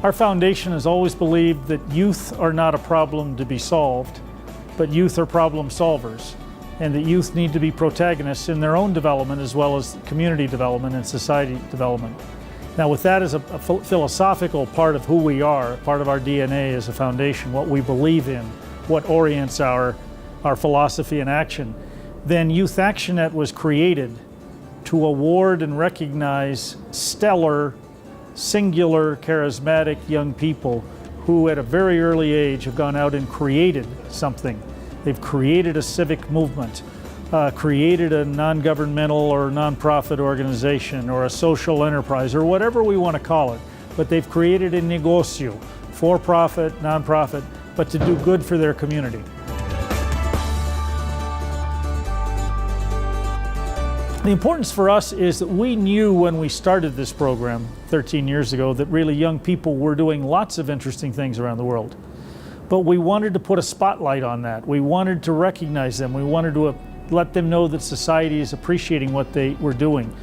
Our foundation has always believed that youth are not a problem to be solved, but youth are problem solvers, and that youth need to be protagonists in their own development as well as community development and society development. Now, with that as a philosophical part of who we are, part of our DNA as a foundation, what we believe in, what orients our philosophy and action, then Youth ActionNet was created to award and recognize stellar, singular, charismatic young people who at a very early age have gone out and created something. They've created a civic movement, created a non-governmental or non-profit organization or a social enterprise or whatever we want to call it. But they've created a negocio, for-profit, non-profit, but to do good for their community. The importance for us is that we knew when we started this program 13 years ago that really young people were doing lots of interesting things around the world. But we wanted to put a spotlight on that. We wanted to recognize them. We wanted to let them know that society is appreciating what they were doing.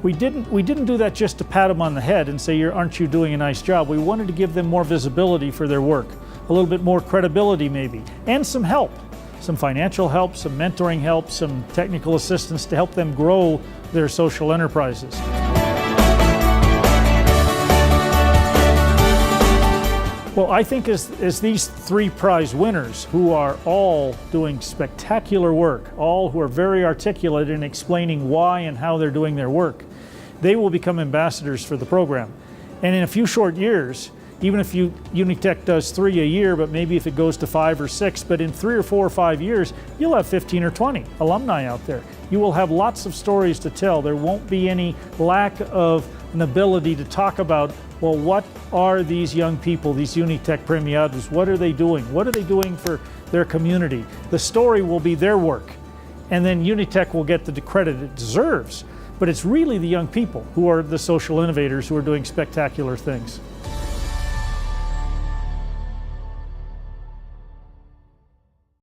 We didn't do that just to pat them on the head and say, aren't you doing a nice job? We wanted to give them more visibility for their work, a little bit more credibility maybe, and some help. Some financial help, some mentoring help, some technical assistance to help them grow their social enterprises. Well, I think as these three prize winners, who are all doing spectacular work, all who are very articulate in explaining why and how they're doing their work, they will become ambassadors for the program. And in a few short years, even if UNITEC does 3 a year, but maybe if it goes to 5 or 6, but in 3 or 4 or 5 years, you'll have 15 or 20 alumni out there. You will have lots of stories to tell. There won't be any lack of an ability to talk about, well, what are these young people, these UNITEC premiados, what are they doing? What are they doing for their community? The story will be their work, and then UNITEC will get the credit it deserves. But it's really the young people who are the social innovators who are doing spectacular things.